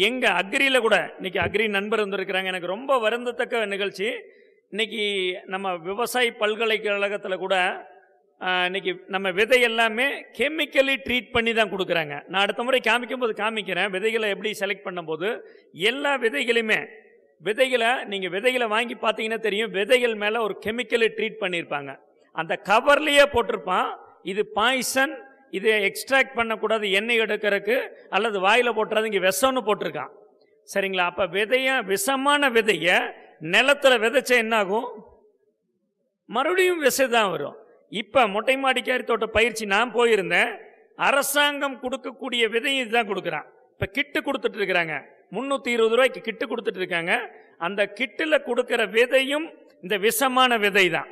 எங்கள் அக்ரியில் கூட இன்றைக்கி அக்ரி நண்பர் வந்திருக்கிறாங்க. எனக்கு ரொம்ப வருந்தத்தக்க நிகழ்ச்சி. இன்றைக்கி நம்ம விவசாய பல்கலைக்கழகத்தில் கூட இன்றைக்கி நம்ம விதை எல்லாமே கெமிக்கலி ட்ரீட் பண்ணி தான் கொடுக்குறாங்க. நான் அடுத்த முறை காமிக்கும்போது காமிக்கிறேன் விதைகளை எப்படி செலக்ட் பண்ணும்போது. எல்லா விதைகளுமே நீங்கள் விதைகளை வாங்கி பார்த்தீங்கன்னா தெரியும், விதைகள் மேலே ஒரு கெமிக்கலி ட்ரீட் பண்ணியிருப்பாங்க. அந்த கவர்லேயே போட்டிருப்பான், இது பாய்சன், இதை எக்ஸ்ட்ராக்ட் பண்ணக்கூடாது எண்ணெய் எடுக்கிறதுக்கு, அல்லது வாயில் போட்டுறது இங்கே விஷம்னு போட்டிருக்கான். சரிங்களா? அப்போ விஷமான விதையை நிலத்தில் விதைச்சா என்ன ஆகும்? மறுபடியும் விஷம் தான் வரும். இப்போ மொட்டை மாடிக்காரி தோட்ட பயிற்சி நான் போயிருந்தேன். அரசாங்கம் கொடுக்கக்கூடிய விதையும் இதுதான் கொடுக்குறான். இப்போ கிட்டு கொடுத்துட்டு இருக்கிறாங்க, 320 ரூபாய்க்கு கிட்டு கொடுத்துட்டு இருக்காங்க. அந்த கிட்டில் கொடுக்குற விதையும் இந்த விஷமான விதை தான்.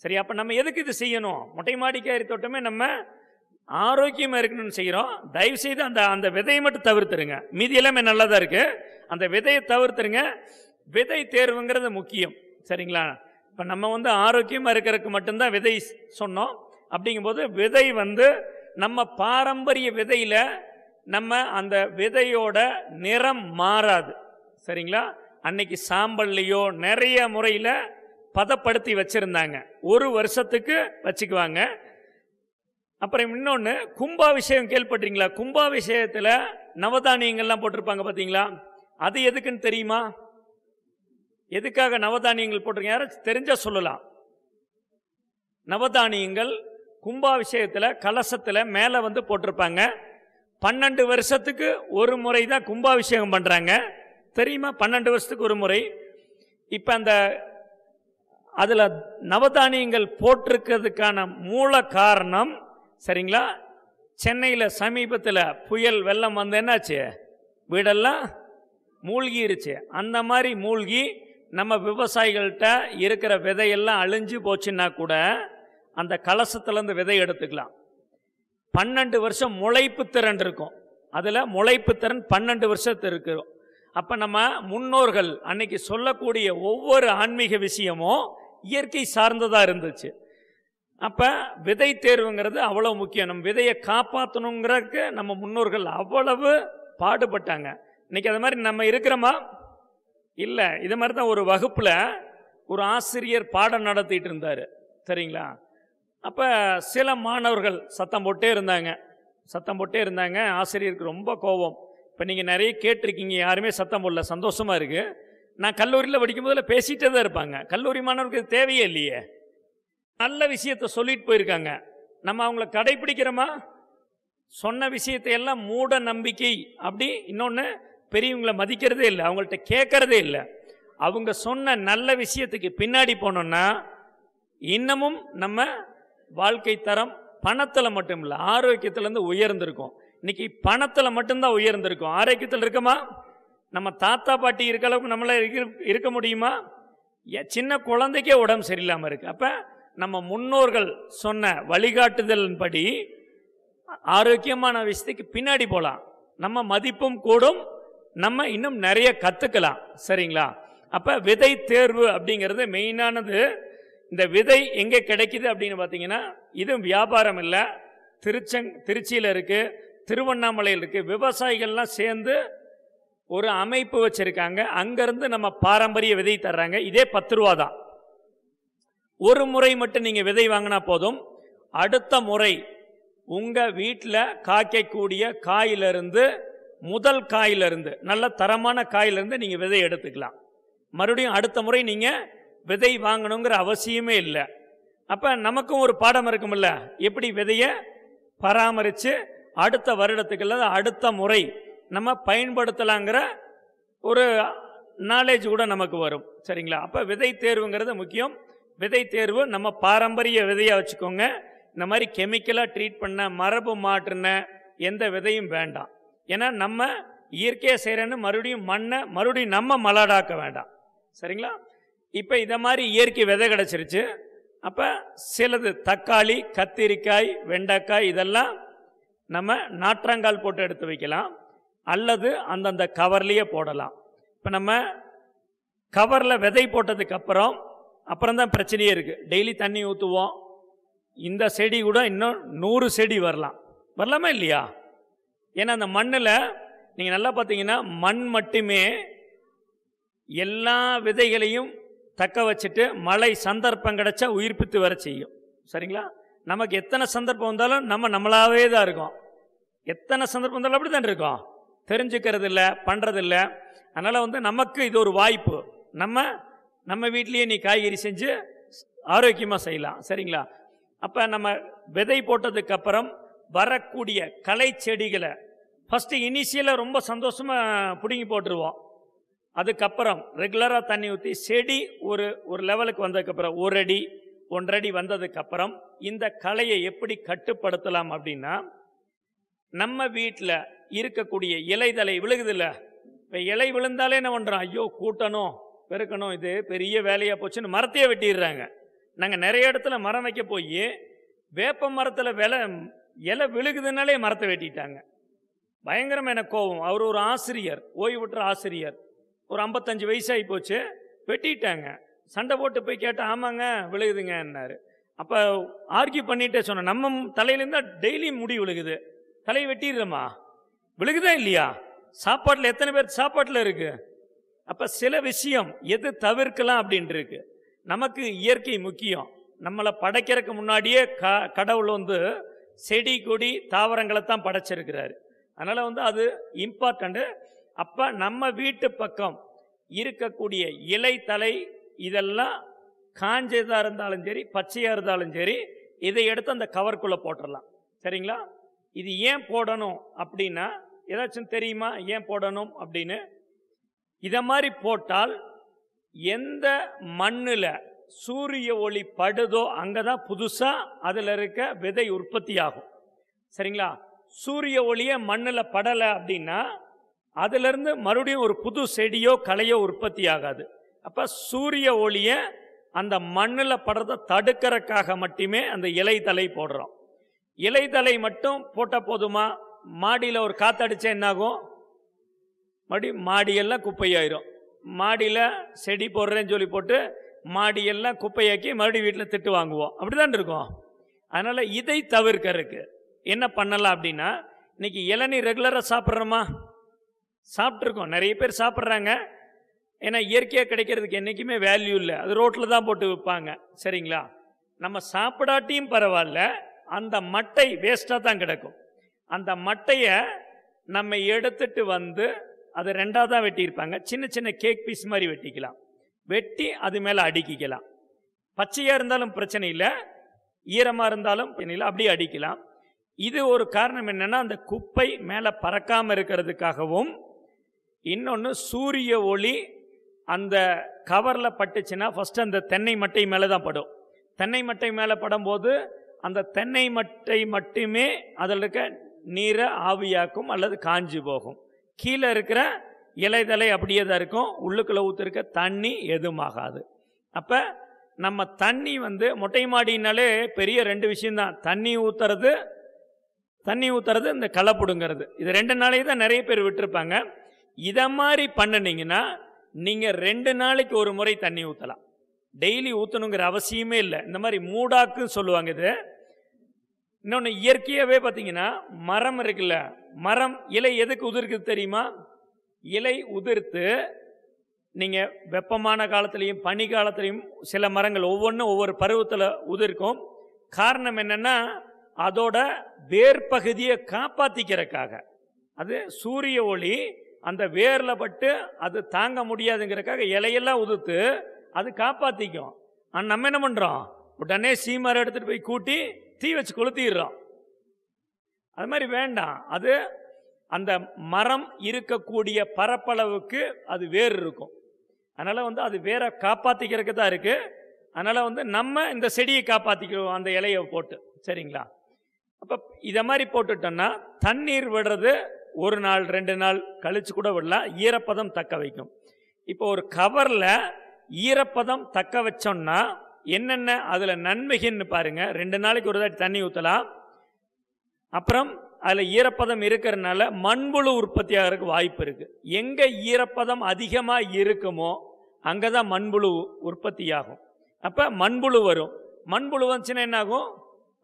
சரி, அப்போ நம்ம எதுக்கு இது செய்யணும்? மொட்டை மாடிக்காரி தோட்டமே நம்ம ஆரோக்கியமாக இருக்கணும்னு செய்கிறோம். தயவுசெய்து அந்த விதையை மட்டும் தவிர்த்துருங்க. மீதி எல்லாமே நல்லா தான் இருக்குது. அந்த விதையை தவிர்த்துருங்க. விதை தேர்வுங்கிறது முக்கியம். சரிங்களா? இப்போ நம்ம ஆரோக்கியமாக இருக்கிறதுக்கு மட்டும்தான் விதை சொன்னோம். அப்படிங்கும்போது விதை நம்ம பாரம்பரிய விதையில் நம்ம அந்த விதையோட நிறம் மாறாது. சரிங்களா? அன்னைக்கு சாம்பல்லையோ நிறைய முறையில் பதப்படுத்தி வச்சுருந்தாங்க. 1 வருஷத்துக்கு வச்சுக்குவாங்க. அப்புறம் இன்னொன்று, கும்பாபிஷேகம் கேள்விப்பட்டீங்களா? கும்பாபிஷேகத்தில் நவதானியங்கள்லாம் போட்டிருப்பாங்க பார்த்தீங்களா? அது எதுக்குன்னு தெரியுமா? எதுக்காக நவதானியங்கள் போட்டிருக்கீங்க? யாரும் தெரிஞ்சால் சொல்லலாம். நவதானியங்கள் கும்பாபிஷேகத்தில் கலசத்தில் மேலே போட்டிருப்பாங்க. 12 வருஷத்துக்கு ஒரு முறை தான் கும்பாபிஷேகம் பண்ணுறாங்க. தெரியுமா? 12 வருஷத்துக்கு ஒரு முறை. இப்போ அதில் நவதானியங்கள் போட்டிருக்கிறதுக்கான மூல காரணம், சரிங்களா, சென்னையில் சமீபத்தில் புயல் வெள்ளம் என்னாச்சு? வீடெல்லாம் மூழ்கிருச்சு. அந்த மாதிரி மூழ்கி நம்ம விவசாயிகள்கிட்ட இருக்கிற விதையெல்லாம் அழிஞ்சு போச்சுன்னா கூட அந்த கலசத்துலேருந்து விதை எடுத்துக்கலாம். 12 வருஷம் முளைப்பு திறன் இருக்கும். அதில் முளைப்பு திறன் 12 வருஷத்து இருக்கும். அப்போ நம்ம முன்னோர்கள் அன்னைக்கு சொல்லக்கூடிய ஒவ்வொரு ஆன்மீக விஷயமும் இயற்கை சார்ந்ததாக இருந்துச்சு. அப்போ விதை தேர்வுங்கிறது அவ்வளோ முக்கியம். நம்ம விதையை காப்பாற்றணுங்கிறதுக்கு நம்ம முன்னோர்கள் அவ்வளவு பாடுபட்டாங்க. இன்னைக்கு அது மாதிரி நம்ம இருக்கிறோமா? இல்லை. இது மாதிரி தான் ஒரு வகுப்பில் ஒரு ஆசிரியர் பாடம் நடத்திட்டு இருந்தார். சரிங்களா? அப்போ சில மாணவர்கள் சத்தம் போட்டே இருந்தாங்க. ஆசிரியருக்கு ரொம்ப கோபம். இப்போ நீங்கள் நிறைய கேட்டிருக்கீங்க, யாருமே சத்தம் போடல, சந்தோஷமாக இருக்குது. நான் கல்லூரியில் படிக்கும்போதில் பேசிகிட்டே தான் இருப்பாங்க. கல்லூரி மாணவர்களுக்கு தேவையே இல்லையே. நல்ல விஷயத்தை சொல்லிட்டு போயிருக்காங்க. நம்ம அவங்கள கடைப்பிடிக்கிறோமா? சொன்ன விஷயத்தை எல்லாம் மூட நம்பிக்கை அப்படி. இன்னொன்று, பெரியவங்களை மதிக்கிறதே இல்லை, அவங்கள்ட்ட கேட்கறதே இல்லை. அவங்க சொன்ன நல்ல விஷயத்துக்கு பின்னாடி போனோம்னா இன்னமும் நம்ம வாழ்க்கை தரம் பணத்தில் மட்டும் இல்லை, ஆரோக்கியத்திலேருந்து உயர்ந்திருக்கும். இன்னைக்கு பணத்தில் மட்டும்தான் உயர்ந்திருக்கும், ஆரோக்கியத்தில் இருக்கமா? நம்ம தாத்தா பாட்டி இருக்க அளவுக்கு நம்மள இருக்க முடியுமா? சின்ன குழந்தைக்கே உடம்பு சரியில்லாமல் இருக்கு. அப்போ நம்ம முன்னோர்கள் சொன்ன வழிகாட்டுதலின்படி ஆரோக்கியமான விஷயத்துக்கு பின்னாடி போகலாம். நம்ம மதிப்பும் கூடும், நம்ம இன்னும் நிறைய கற்றுக்கலாம். சரிங்களா? அப்போ விதை தேர்வு அப்படிங்கிறது மெயினானது. இந்த விதை எங்கே கிடைக்குது அப்படின்னு பார்த்தீங்கன்னா, இதுவும் வியாபாரம் இல்லை, திருச்சியில் இருக்குது, திருவண்ணாமலையில் இருக்குது. விவசாயிகள்லாம் சேர்ந்து ஒரு அமைப்பு வச்சுருக்காங்க. அங்கேருந்து நம்ம பாரம்பரிய விதை தர்றாங்க. இதே 10 ரூபா தான். ஒரு முறை மட்டும் நீங்கள் விதை வாங்கினா போதும். அடுத்த முறை உங்கள் வீட்டில் காய்க்கக்கூடிய காயிலிருந்து, முதல் காயிலிருந்து, நல்ல தரமான காயிலிருந்து நீங்கள் விதை எடுத்துக்கலாம். மறுபடியும் அடுத்த முறை நீங்கள் விதை வாங்கணுங்கிற அவசியமே இல்லை. அப்போ நமக்கும் ஒரு பாடம் இருக்குமில்ல, எப்படி விதையை பராமரித்து அடுத்த வருடத்துக்குள்ள அடுத்த முறை நம்ம பயன்படுத்தலாங்கிற ஒரு நாலேஜ் கூட நமக்கு வரும். சரிங்களா? அப்போ விதை தேர்வுங்கிறது முக்கியம். விதை தேர்வு நம்ம பாரம்பரிய விதையாக வச்சுக்கோங்க. இந்த மாதிரி கெமிக்கலாக ட்ரீட் பண்ண, மரபு மாற்றின எந்த விதையும் வேண்டாம். ஏன்னா நம்ம இயற்கையாக செய்கிறேன்னு மறுபடியும் மண்ணை மறுபடியும் நம்ம மலடாக்க வேண்டாம். சரிங்களா? இப்போ இதை மாதிரி இயற்கை விதை கிடச்சிருச்சு. அப்போ சிலது தக்காளி, கத்திரிக்காய், வெண்டைக்காய் இதெல்லாம் நம்ம நாற்றங்கால் போட்டு எடுத்து வைக்கலாம், அல்லது அந்தந்த கவர்லேயே போடலாம். இப்போ நம்ம கவரில் விதை போட்டதுக்கு அப்புறம் தான் பிரச்சனையே இருக்குது. டெய்லி தண்ணி ஊற்றுவோம். இந்த செடி கூட இன்னும் 100 செடி வரலாமா இல்லையா? ஏன்னா அந்த மண்ணில் நீங்கள் நல்லா பார்த்தீங்கன்னா மண் மட்டுமே எல்லா விதைகளையும் தக்க வச்சுட்டு மழை சந்தர்ப்பம் கிடைச்சா உயிர்ப்பித்து வர செய்யும். சரிங்களா? நமக்கு எத்தனை சந்தர்ப்பம் வந்தாலும் நம்மளாவே தான் இருக்கோம். எத்தனை சந்தர்ப்பம் வந்தாலும் அப்படி தான் இருக்கோம். தெரிஞ்சுக்கிறது இல்லை, பண்ணுறது இல்லை. அதனால் நமக்கு இது ஒரு வாய்ப்பு. நம்ம வீட்லேயே நீ காய்கறி செஞ்சு ஆரோக்கியமாக செய்யலாம். சரிங்களா? அப்போ நம்ம விதை போட்டதுக்கு அப்புறம் வரக்கூடிய களை செடிகளை ஃபஸ்ட்டு இனிஷியலாக ரொம்ப சந்தோஷமாக பிடுங்கி போட்டுருவோம். அதுக்கப்புறம் ரெகுலராக தண்ணி ஊற்றி செடி ஒரு லெவலுக்கு வந்ததுக்கப்புறம் 1 அடி 1.5 அடி வந்ததுக்கப்புறம் இந்த களையை எப்படி கட்டுப்படுத்தலாம் அப்படின்னா, நம்ம வீட்டில் இருக்கக்கூடிய இலைதலை விழுகுதில்ல, இப்போ இலை விழுந்தாலே என்ன பண்ணுறோம், ஐயோ கூட்டணும் பெருக்கணும், இது பெரிய வேலையாக போச்சுன்னு மரத்தையே வெட்டிடுறாங்க. நாங்கள் நிறைய இடத்துல மரம் வைக்க போய் வேப்ப மரத்தில் இலை விழுகுதுனாலே மரத்தை வெட்டிட்டாங்க. பயங்கரமாக எனக்கு கோபம். அவர் ஒரு ஆசிரியர், ஓய்வு பெற்ற ஆசிரியர், ஒரு 55 வயசாகி போச்சு, வெட்டிட்டாங்க. சண்டை போட்டு போய் கேட்டால் ஆமாங்க விழுகுதுங்கன்னாரு. அப்போ ஆர்கியூ பண்ணிகிட்டே சொன்னேன், நம்ம தலையிலேருந்து டெய்லியும் முடி விழுகுது, தலையை வெட்டிடுறோமா? விழுகுதா இல்லையா? சாப்பாட்டில் எத்தனை பேர் சாப்பாட்டில் இருக்குது? அப்போ சில விஷயம் எது தவிர்க்கலாம் அப்படின்ட்டு இருக்கு. நமக்கு இயற்கை முக்கியம். நம்மளை படைக்கிறதுக்கு முன்னாடியே கடவுள் செடி கொடி தாவரங்களை தான் படைச்சிருக்கிறாரு. அதனால் அது இம்பார்ட்டண்ட்டு. அப்போ நம்ம வீட்டு பக்கம் இருக்கக்கூடிய இலை தலை இதெல்லாம் காஞ்சதாக இருந்தாலும் சரி, பச்சையாக இருந்தாலும் சரி, இதை எடுத்து அந்த கவருக்குள்ளே போட்டுடலாம். சரிங்களா? இது ஏன் போடணும் அப்படின்னா, ஏதாச்சும் தெரியுமா ஏன் போடணும் அப்படின்னு? இதை மாதிரி போட்டால் எந்த மண்ணில் சூரிய ஒளி படுதோ அங்கே தான் புதுசாக அதில் இருக்க விதை உற்பத்தி ஆகும். சரிங்களா? சூரிய ஒளியை மண்ணில் படலை அப்படின்னா அதிலிருந்து மறுபடியும் ஒரு புது செடியோ களையோ உற்பத்தி ஆகாது. அப்போ சூரிய ஒளியை அந்த மண்ணில் படுறதை தடுக்கிறதுக்காக மட்டுமே அந்த இலை தலை போடுறோம். இலை தலை மட்டும் போட்டால் போதுமா? மாடியில் ஒரு காற்றடிச்சா என்னாகும்? மறுபடியும் மாடியெல்லாம் குப்பையாயிரும். மாடியில் செடி போடுறேன்னு சொல்லி போட்டு மாடியெல்லாம் குப்பையாக்கி மறுபடியும் வீட்டில் திட்டு வாங்குவோம். அப்படி தான் இருக்கும். அதனால் இதை தவிர்க்கறதுக்கு என்ன பண்ணலாம் அப்படின்னா, இன்னைக்கு இளநீர் ரெகுலராக சாப்பிட்றோமா? சாப்பிட்ருக்கோம், நிறைய பேர் சாப்பிட்றாங்க. ஏன்னா இயற்கையாக கிடைக்கிறதுக்கு என்றைக்குமே வேல்யூ இல்லை, அது ரோட்டில் தான் போட்டு விற்பாங்க. சரிங்களா? நம்ம சாப்பிடாட்டியும் பரவாயில்ல, அந்த மட்டை வேஸ்ட்டாக தான் கிடக்கும். அந்த மட்டையை நம்ம எடுத்துட்டு அதை 2ஆக தான் வெட்டியிருப்பாங்க. சின்ன சின்ன கேக் பீஸ் மாதிரி வெட்டிக்கலாம், வெட்டி அது மேலே அடுக்கிக்கலாம். பச்சையாக இருந்தாலும் பிரச்சனை இல்லை, ஈரமாக இருந்தாலும் பிரச்சனை இல்லை, அப்படியே அடிக்கலாம். இது ஒரு காரணம் என்னென்னா, அந்த குப்பை மேலே பறக்காமல் இருக்கிறதுக்காகவும், இன்னொன்று சூரிய ஒளி அந்த கவரில் பட்டுச்சுன்னா ஃபஸ்ட்டு அந்த தென்னை மட்டை மேலே தான் படும். தென்னை மட்டை மேலே படும்போது அந்த தென்னை மட்டை மட்டுமே அதில் இருக்க நீரை ஆவியாக்கும் அல்லது காஞ்சி போகும். கீழே இருக்கிற இலைதலை அப்படியே தான் இருக்கும், உள்ளுக்குள்ளே ஊற்றிருக்க தண்ணி எதுவுமாகாது. அப்போ நம்ம தண்ணி மொட்டை மாடினாலே பெரிய 2 விஷயம்தான், தண்ணி ஊற்றுறது இந்த களை பிடுங்கிறது. இது 2 நாளைக்கு தான் நிறைய பேர் விட்டுருப்பாங்க. இதை மாதிரி பண்ணினீங்கன்னா நீங்கள் 2 நாளைக்கு ஒரு முறை தண்ணி ஊற்றலாம். டெய்லி ஊற்றணுங்கிற அவசியமே இல்லை. இந்த மாதிரி மூடாக்குன்னு சொல்லுவாங்க இது. இன்னொன்று இயற்கையாகவே பார்த்தீங்கன்னா, மரம் இருக்குல்ல, மரம் இலை எதுக்கு உதிர்க்குது தெரியுமா? இலை உதிர்த்து நீங்கள் வெப்பமான காலத்துலேயும் பனி காலத்துலேயும் சில மரங்கள் ஒவ்வொன்றும் ஒவ்வொரு பருவத்தில் உதிர்க்கும். காரணம் என்னென்னா, அதோட வேர் பகுதியை காப்பாற்றிக்கிறதுக்காக. அது சூரிய ஒளி அந்த வேரில் பட்டு அது தாங்க முடியாதுங்கிறதுக்காக இலையெல்லாம் உதிர்த்து அது காப்பாற்றிக்கும். ஆனால் நம்ம என்ன பண்ணுறோம், உடனே சீமரம் எடுத்துகிட்டு போய் கூட்டி தீ வச்சு கொளுத்திடுறோம். அது மாதிரி வேண்டாம். அது அந்த மரம் இருக்கக்கூடிய பரப்பளவுக்கு அது வேர் இருக்கும். அதனால் அது வேரை காப்பாற்றிக்கிறதுக்கு தான் இருக்குது. அதனால் நம்ம இந்த செடியை காப்பாற்றிக்கிறோம் அந்த இலையை போட்டு. சரிங்களா? அப்போ இதை மாதிரி போட்டுட்டோன்னா தண்ணீர் விடுறது 1 நாள் 2 நாள் கழித்து கூட விடலாம், ஈரப்பதம் தக்க வைக்கும். இப்போ ஒரு கவரில் ஈரப்பதம் தக்க வச்சோம்னா என்னென்ன அதில் நன்மைகள்னு பாருங்கள். 2 நாளைக்கு ஒரு தாட்டி தண்ணி ஊற்றலாம். அப்புறம் அதில் ஈரப்பதம் இருக்கிறதுனால மண்புழு உற்பத்தி ஆகிறதுக்கு வாய்ப்பு இருக்குது. எங்கே ஈரப்பதம் அதிகமாக இருக்குமோ அங்கே தான் மண்புழு உற்பத்தி ஆகும். அப்போ மண்புழு வரும். மண்புழு வந்துச்சுன்னா என்னாகும்,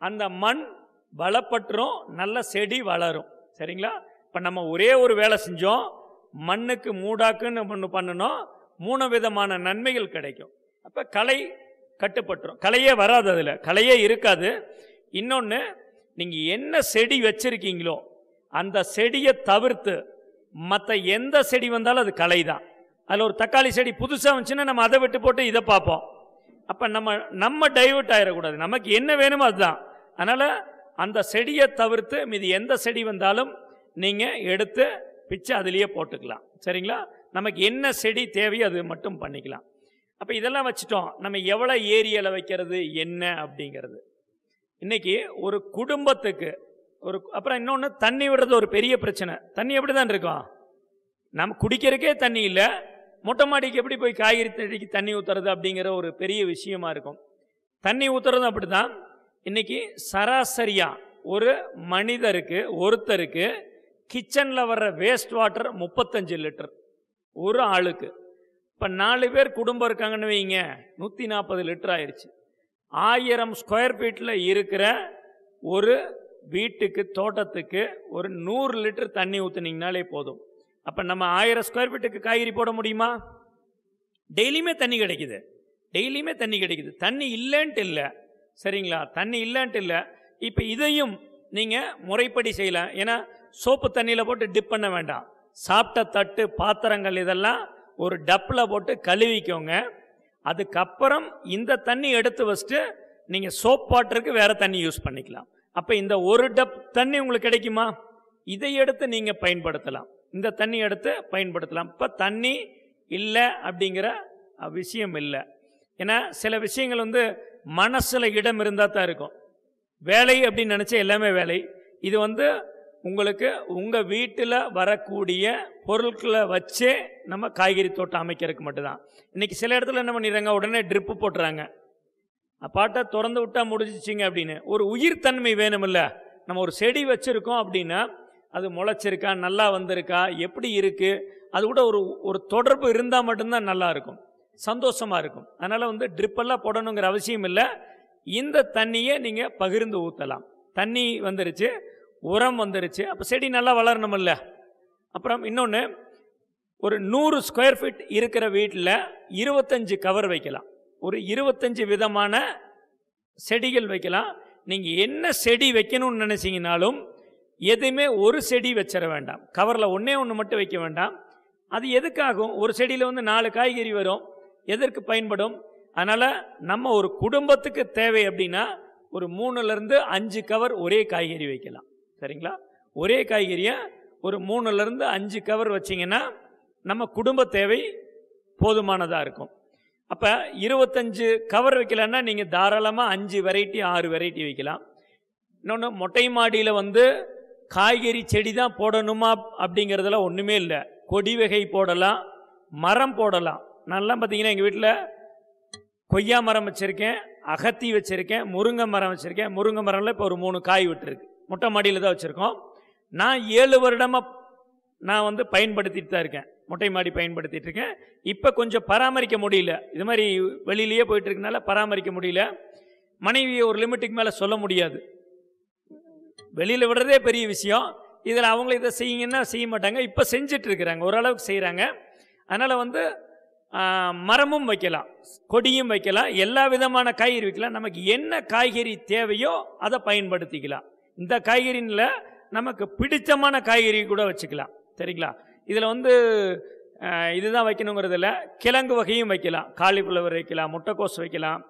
அந்த மண் பலப்பற்றும், நல்ல செடி வளரும். சரிங்களா? இப்போ நம்ம ஒரே ஒரு வேலை செஞ்சோம், மண்ணுக்கு மூடாக்குன்னு ஒன்று பண்ணணும், 3 விதமான நன்மைகள் கிடைக்கும். அப்போ களை கட்டுப்பட்டுரும், களையே வராது, அதில் களையே இருக்காது. இன்னொன்று, நீங்கள் என்ன செடி வச்சுருக்கீங்களோ அந்த செடியை தவிர்த்து மற்ற எந்த செடி வந்தாலும் அது களை தான். அதில் ஒரு தக்காளி செடி புதுசாக வந்துச்சுன்னா நம்ம அதை விட்டு போட்டு இதை பார்ப்போம். அப்போ நம்ம டைவர்ட் ஆகிடக்கூடாது, நமக்கு என்ன வேணுமோ அதுதான். அதனால் அந்த செடியை தவிர்த்து மீது எந்த செடி வந்தாலும் நீங்கள் எடுத்து பிச்சு அதிலேயே போட்டுக்கலாம். சரிங்களா? நமக்கு என்ன செடி தேவையோ அது மட்டும் பண்ணிக்கலாம். அப்போ இதெல்லாம் வச்சுட்டோம். நம்ம எவ்வளோ ஏரியாவில் வைக்கிறது என்ன அப்படிங்கிறது இன்றைக்கி ஒரு குடும்பத்துக்கு அப்புறம் இன்னொன்று, தண்ணி விடுறது ஒரு பெரிய பிரச்சனை. தண்ணி எப்படி தான் இருக்கும், நம்ம குடிக்கிறதுக்கே தண்ணி இல்லை, மொட்டை மாடிக்கு எப்படி போய் காய்கறி செடிக்கு தண்ணி ஊற்றுறது அப்படிங்கிற ஒரு பெரிய விஷயமா இருக்கும். தண்ணி ஊற்றுறதும் அப்படி தான். இன்றைக்கி சராசரியாக ஒரு மனிதருக்கு ஒருத்தருக்கு கிச்சனில் வர்ற வேஸ்ட் வாட்டர் 35 லிட்டர் ஒரு ஆளுக்கு. இப்போ 4 பேர் குடும்பம் இருக்காங்கன்னு வைங்க, 140 லிட்டர் ஆயிடுச்சு. 1000 ஸ்கொயர் ஃபீட்டில் இருக்கிற ஒரு வீட்டுக்கு தோட்டத்துக்கு ஒரு 100 லிட்டர் தண்ணி ஊற்றுனீங்கனாலே போதும். அப்போ நம்ம 1000 ஸ்கொயர் ஃபீட்டுக்கு காய்கறி போட முடியுமா? டெய்லியுமே தண்ணி கிடைக்குது, டெய்லியுமே தண்ணி கிடைக்குது. தண்ணி இல்லைன்ட்டு இல்லை, சரிங்களா? தண்ணி இல்லைன்ட்டு இல்லை. இப்போ இதையும் நீங்கள் முறைப்படி செய்யலாம். ஏன்னா சோப்பு தண்ணியில் போட்டு டிப் பண்ண வேண்டாம். சாப்பிட்ட தட்டு பாத்திரங்கள் இதெல்லாம் ஒரு டப்பில் போட்டு கழுவிக்கோங்க. அதுக்கப்புறம் இந்த தண்ணி எடுத்து வச்சுட்டு நீங்கள் சோப் வாட்டருக்கு வேறு தண்ணி யூஸ் பண்ணிக்கலாம். அப்போ இந்த ஒரு டப் தண்ணி உங்களுக்கு கிடைக்குமா? இதை எடுத்து நீங்கள் பயன்படுத்தலாம், இந்த தண்ணி எடுத்து பயன்படுத்தலாம். இப்போ தண்ணி இல்லை அப்படிங்கிற விஷயம் இல்லை. ஏன்னா சில விஷயங்கள் மனசில் இடம் இருந்தால் தான் இருக்கும். வேலை அப்படின்னு நினச்சா எல்லாமே வேலை. இது உங்களுக்கு உங்கள் வீட்டில் வரக்கூடிய பொருட்களை வச்சே நம்ம காய்கறி தோட்டம் அமைக்கிறதுக்கு மட்டும்தான். இன்றைக்கி சில இடத்துல என்ன பண்ணிடுறாங்க, உடனே ட்ரிப்பு போட்டுறாங்க, பாட்டை திறந்து விட்டால் முடிஞ்சிச்சிங்க அப்படின்னு. ஒரு உயிர் தன்மை வேணுமில்ல. நம்ம ஒரு செடி வச்சுருக்கோம் அப்படின்னா அது முளைச்சிருக்கா, நல்லா வந்திருக்கா, எப்படி இருக்குது, அது கூட ஒரு தொடர்பு இருந்தால் மட்டும்தான் நல்லா இருக்கும், சந்தோஷமாக இருக்கும். அதனால் ட்ரிப்பெல்லாம் போடணுங்கிற அவசியம் இல்லை. இந்த தண்ணியை நீங்கள் பகிர்ந்து ஊற்றலாம். தண்ணி வந்துருச்சு, உரம் வந்துருச்சு, அப்போ செடி நல்லா வளரணுமில்ல. அப்புறம் இன்னொன்று, ஒரு 100 ஸ்கொயர் ஃபீட் இருக்கிற வீட்டில் 25 கவர் வைக்கலாம். ஒரு 25 விதமான செடிகள் வைக்கலாம். நீங்கள் என்ன செடி வைக்கணும்னு நினச்சிங்கனாலும் எதுவுமே ஒரு செடி வச்சிட வேண்டாம். கவரில் ஒன்றே ஒன்று மட்டும் வைக்க வேண்டாம். அது எதுக்காகும்? ஒரு செடியில் 4 காய்கறி வரும், எதற்கு பயன்படும்? அதனால் நம்ம ஒரு குடும்பத்துக்கு தேவை அப்படின்னா ஒரு 3லேருந்து 5 கவர் ஒரே காய்கறி வைக்கலாம். சரிங்களா? ஒரே காய்கறியை ஒரு 3லேருந்து 5 கவர் வச்சிங்கன்னா நம்ம குடும்ப தேவை போதுமானதாக இருக்கும். அப்போ 25 கவர் வைக்கலான்னா நீங்கள் தாராளமாக 5 வெரைட்டி 6 வெரைட்டி வைக்கலாம். இன்னொன்று, மொட்டை மாடியில் காய்கறி செடி தான் போடணுமா அப்படிங்கிறதுல ஒன்றுமே இல்லை. கொடி வகை போடலாம், மரம் போடலாம். நான்லாம் பார்த்தீங்கன்னா எங்கள் வீட்டில் கொய்யா மரம் வச்சுருக்கேன், அகத்தி வச்சுருக்கேன், முருங்கை மரம் வச்சுருக்கேன். முருங்கை மரம்ல இப்போ ஒரு 3 காய் விட்டுருக்கு. மொட்டை மாடியில் தான் வச்சுருக்கோம். நான் 7 வருடமாக நான் பயன்படுத்திட்டு தான் இருக்கேன், மொட்டை மாடி பயன்படுத்திட்டு இருக்கேன். இப்போ கொஞ்சம் பராமரிக்க முடியல, இது மாதிரி வெளியிலேயே போயிட்டு இருக்கனால பராமரிக்க முடியல. மனைவியை ஒரு லிமிட்டுக்கு மேலே சொல்ல முடியாது, வெளியில் விடுறதே பெரிய விஷயம். இதில் அவங்கள இதை செய்யுங்கன்னா செய்ய மாட்டாங்க. இப்போ செஞ்சிட்டு இருக்கிறாங்க, ஓரளவுக்கு செய்கிறாங்க. அதனால் மரமும் வைக்கலாம், கொடியும் வைக்கலாம், எல்லா விதமான காய்கறி வைக்கலாம். நமக்கு என்ன காய்கறி தேவையோ அதை பயன்படுத்திக்கலாம். இந்த காய்கறியில் நமக்கு பிடித்தமான காய்கறி கூட வச்சுக்கலாம். சரிங்களா? இதில் இதுதான் வைக்கணுங்கிறது இல்லை. கிழங்கு வகையும் வைக்கலாம், காலிஃப்ளவர் வைக்கலாம், முட்டைக்கோஸ் வைக்கலாம்,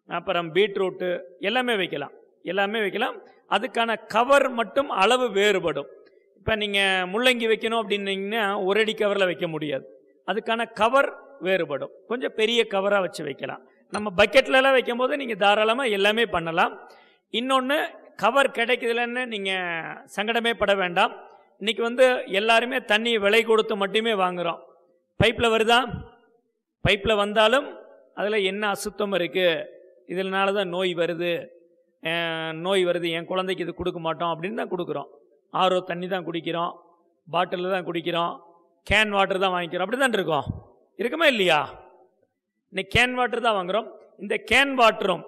அப்புறம் பீட்ரூட்டு எல்லாமே வைக்கலாம், எல்லாமே வைக்கலாம். அதுக்கான கவர் மட்டும் அளவு வேறுபடும். இப்போ நீங்கள் முள்ளங்கி வைக்கணும் அப்படின்னீங்கன்னா 1 அடி கவரில் வைக்க முடியாது, அதுக்கான கவர் வேறுபடும். கொஞ்சம் பெரிய கவராக வச்சு வைக்கலாம். நம்ம பக்கெட்லலாம் வைக்கும் போது நீங்கள் தாராளமாக எல்லாமே பண்ணலாம். இன்னொன்று, கவர் கிடைக்குதுலன்னு நீங்கள் சங்கடமே பட வேண்டாம். இன்றைக்கி எல்லாருமே தண்ணி விலை கொடுத்து மட்டுமே வாங்குகிறோம். பைப்பில் வருதா? பைப்பில் வந்தாலும் அதில் என்ன அசுத்தம் இருக்குது, இதனால தான் நோய் வருது, என் குழந்தைக்கு இது கொடுக்க மாட்டோம் அப்படின்னு தான் கொடுக்குறோம். ஆரோ தண்ணி தான் குடிக்கிறோம், பாட்டிலில் தான் குடிக்கிறோம், கேன் வாட்டர் தான் வாங்கிக்கிறோம். அப்படி தான் இருக்கோம், இருக்குமா இல்லையா? இன்னைக்கு கேன் வாட்டர் தான் வாங்குகிறோம். இந்த கேன் வாட்டரும்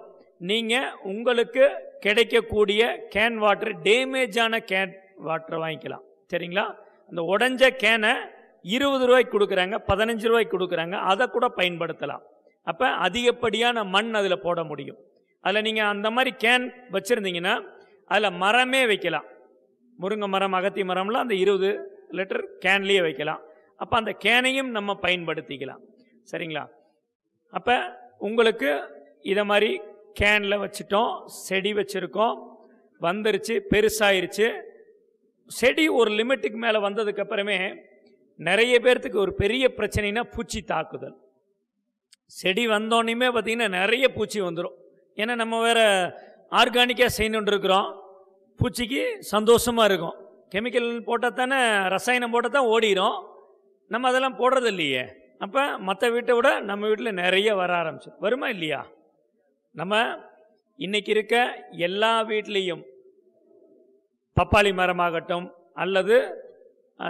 நீங்கள் உங்களுக்கு கிடைக்கக்கூடிய கேன் வாட்டர் டேமேஜான கேன் வாட்டர் வாங்கிக்கலாம். சரிங்களா? அந்த உடஞ்ச கேனை 20 ரூபாய்க்கு கொடுக்குறாங்க, 15 ரூபாய்க்கு கொடுக்குறாங்க, அதை கூட பயன்படுத்தலாம். அப்போ அதிகப்படியான மண் அதில் போட முடியும். அதில் நீங்கள் அந்த மாதிரி கேன் வச்சுருந்தீங்கன்னா அதில் மரமே வைக்கலாம். முருங்கை மரம், அகத்தி மரம்லாம் அந்த 20 லிட்டர் கேன்லேயே வைக்கலாம். அப்போ அந்த கேனையும் நம்ம பயன்படுத்திக்கலாம். சரிங்களா? அப்போ உங்களுக்கு இதை மாதிரி கேனில் வச்சுட்டோம், செடி வச்சுருக்கோம், வந்துருச்சு, பெருசாயிருச்சு. செடி ஒரு லிமிட்டுக்கு மேலே வந்ததுக்கப்புறமே நிறைய பேர்த்துக்கு ஒரு பெரிய பிரச்சனைனா பூச்சி தாக்குதல். செடி வந்தோன்னே பார்த்திங்கன்னா நிறைய பூச்சி வந்துடும். ஏன்னா நம்ம வேறு ஆர்கானிக்காக செய்யணுன்னு இருக்கிறோம். பூச்சிக்கு சந்தோஷமாக இருக்கும். கெமிக்கல் போட்டால் தானே, ரசாயனம் போட்டால் தான் ஓடிடும். நம்ம அதெல்லாம் போடுறது இல்லையே. அப்போ மற்ற வீட்டை விட நம்ம வீட்டில் நிறைய வர ஆரம்பிச்சு. வருமா இல்லையா? நம்ம இன்றைக்கி இருக்க எல்லா வீட்லேயும் பப்பாளி மரமாகட்டும் அல்லது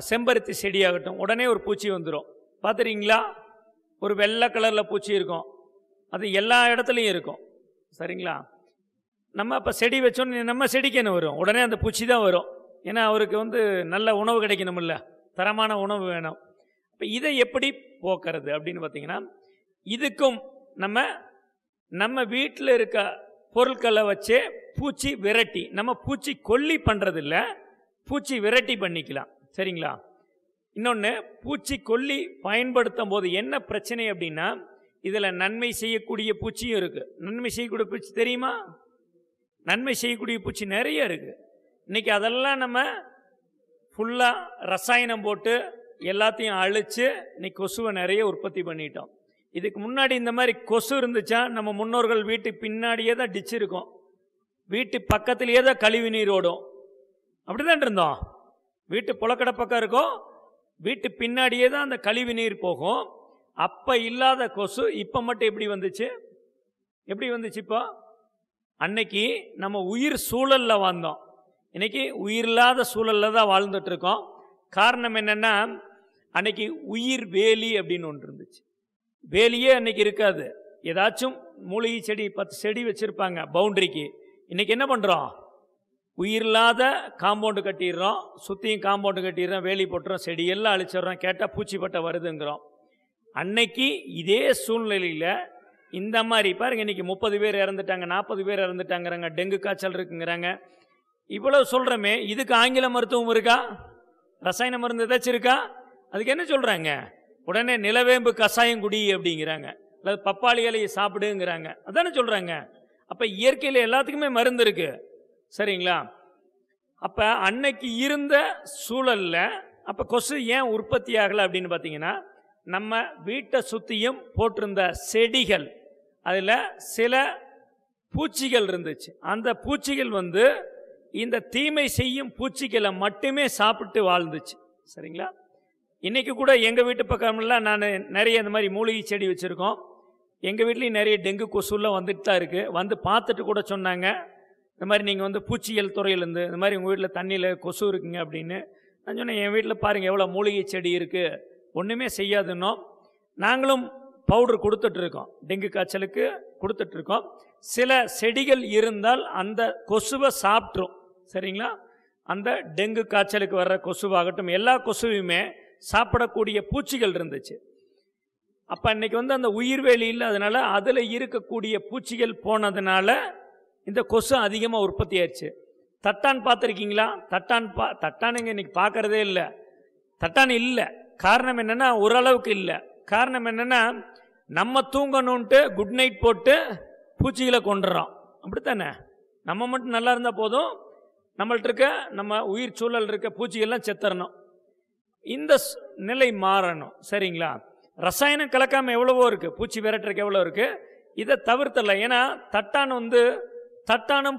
செம்பருத்தி செடியாகட்டும் உடனே ஒரு பூச்சி வந்துடும். பார்த்துறீங்களா? ஒரு வெள்ளை கலரில் பூச்சி இருக்கும். அது எல்லா இடத்துலையும் இருக்கும். சரிங்களா? நம்ம இப்போ செடி வச்சோன்னு நம்ம செடிக்கு என்ன வரும்? உடனே அந்த பூச்சி தான் வரும். ஏன்னா அவருக்கு நல்ல உணவு கிடைக்கணுமில்ல, தரமான உணவு வேணும். இப்போ இதை எப்படி போக்குறது அப்படின்னு பார்த்தீங்கன்னா, இதுக்கும் நம்ம வீட்டில் இருக்க பொருட்களை வச்சே பூச்சி விரட்டி, நம்ம பூச்சி கொல்லி பண்ணுறதில்ல, பூச்சி விரட்டி பண்ணிக்கலாம். சரிங்களா? இன்னொன்று, பூச்சி கொல்லி பயன்படுத்தும் போது என்ன பிரச்சனை அப்படின்னா, இதில் நன்மை செய்யக்கூடிய பூச்சியும் இருக்குது. நன்மை செய்யக்கூடிய பூச்சி தெரியுமா? நன்மை செய்யக்கூடிய பூச்சி நிறைய இருக்குது. இன்றைக்கி அதெல்லாம் நம்ம ஃபுல்லாக ரசாயனம் போட்டு எல்லாத்தையும் அழித்து இன்னைக்கு கொசுவை நிறைய உற்பத்தி பண்ணிட்டோம். இதுக்கு முன்னாடி இந்த மாதிரி கொசு இருந்துச்சா? நம்ம முன்னோர்கள் வீட்டு பின்னாடியே தான் டிச்சு இருக்கும், வீட்டு பக்கத்துலேயே தான் கழிவு நீர் ஓடும். அப்படி தான் இருந்தோம். வீட்டு புழக்கடை பக்கம் இருக்கும், வீட்டு பின்னாடியே தான் அந்த கழிவு நீர் போகும். அப்போ இல்லாத கொசு இப்போ மட்டும் எப்படி வந்துச்சு? இப்போ அன்னைக்கு நம்ம உயிர் சூழலில் வாழ்ந்தோம், இன்னைக்கு உயிரில்லாத சூழலில் தான் வாழ்ந்துட்டுருக்கோம். காரணம் என்னென்னா, அன்னைக்கு உயிர் வேலி அப்படின்னு ஒன்று இருந்துச்சு. வேலியே அன்னைக்கு இருக்காது. ஏதாச்சும் மூலிகை செடி 10 செடி வச்சுருப்பாங்க பவுண்டரிக்கு. இன்றைக்கி என்ன பண்ணுறோம்? உயிரில்லாத காம்பவுண்டு கட்டிடுறோம், சுற்றியும் காம்பவுண்டு கட்டிடுறோம், வேலி போட்டுறோம், செடியெல்லாம் அழிச்சிடுறோம். கேட்டால் பூச்சிப்பட்டை வருதுங்கிறோம். அன்னைக்கு இதே சூழ்நிலையில் இந்த மாதிரி பாருங்க, இன்றைக்கி 30 பேர் இறந்துட்டாங்க, 40 பேர் இறந்துட்டாங்கிறாங்க, டெங்கு காய்ச்சல் இருக்குங்கிறாங்க. இவ்வளவு சொல்கிறோமே, இதுக்கு ஆங்கில மருத்துவம் இருக்கா? ரசாயன மருந்து ஏதாச்சும் இருக்கா? அதுக்கு என்ன சொல்கிறாங்க? உடனே நிலவேம்பு கஷாயம் குடி அப்படிங்கிறாங்க, அல்லது பப்பாளி இலையை சாப்பிடுங்கிறாங்க. அதானே சொல்கிறாங்க. அப்போ இயற்கையில் எல்லாத்துக்குமே மருந்து இருக்குது. சரிங்களா? அப்போ அன்னைக்கு இருந்த சூழலில் அப்போ கொசு ஏன் உற்பத்தி ஆகலை அப்படின்னு பார்த்தீங்கன்னா, நம்ம வீட்டை சுற்றியும் போட்டிருந்த செடிகள், அதில் சில பூச்சிகள் இருந்துச்சு. அந்த பூச்சிகள் இந்த தீமை செய்யும் பூச்சிகளை மட்டுமே சாப்பிட்டு வாழ்ந்துச்சு. சரிங்களா? இன்றைக்கி கூட எங்கள் வீட்டு பக்கமெல்லாம் நான் நிறைய இந்த மாதிரி மூலிகை செடி வச்சுருக்கோம். எங்கள் வீட்லேயும் நிறைய டெங்கு கொசுலாம் வந்துட்டு தான் இருக்குது. வந்து பார்த்துட்டு கூட சொன்னாங்க, இந்த மாதிரி நீங்கள் பூச்சியல் துறையிலேருந்து இந்த மாதிரி உங்கள் வீட்டில் தண்ணியில் கொசு இருக்குங்க அப்படின்னு. நான் சொன்னேன், என் வீட்டில் பாருங்கள் எவ்வளோ மூலிகை செடி இருக்குது, ஒன்றுமே செய்யாதுன்னோம். நாங்களும் பவுட்ரு கொடுத்துட்ருக்கோம், டெங்கு காய்ச்சலுக்கு கொடுத்துட்ருக்கோம். சில செடிகள் இருந்தால் அந்த கொசுவை சாப்பிட்ரும். சரிங்களா? அந்த டெங்கு காய்ச்சலுக்கு வர்ற கொசுவாகட்டும், எல்லா கொசுவையுமே சாப்பிடக்கூடிய பூச்சிகள் இருந்துச்சு. அப்போ அன்றைக்கி அந்த உயிர்வேலி இல்லை, அதனால் அதில் இருக்கக்கூடிய பூச்சிகள் போனதுனால இந்த கொசு அதிகமாக உற்பத்தி ஆயிடுச்சு. தட்டான் பார்த்துருக்கீங்களா? தட்டானுங்க இன்றைக்கி பார்க்குறதே இல்லை. தட்டான் இல்லை. காரணம் என்னென்னா, ஓரளவுக்கு இல்லை. காரணம் என்னென்னா, நம்ம தூங்கணுன்ட்டு குட் நைட் போட்டு பூச்சிகளை கொண்டுறோம். அப்படித்தானே? நம்ம மட்டும் நல்லா இருந்தால் போதும், நம்மள்ட்ட இருக்க நம்ம உயிர் சூழல் இருக்க பூச்சிகள்லாம் செத்துறணும். இந்த நிலை மாறணும். சரிங்களா? ரசாயனம் கலக்காமல் எவ்வளவோ இருக்குது, பூச்சி விரட்டுறதுக்கு எவ்வளோ இருக்குது. இதை தவிர்த்தல. ஏன்னா தட்டான் தட்டானம்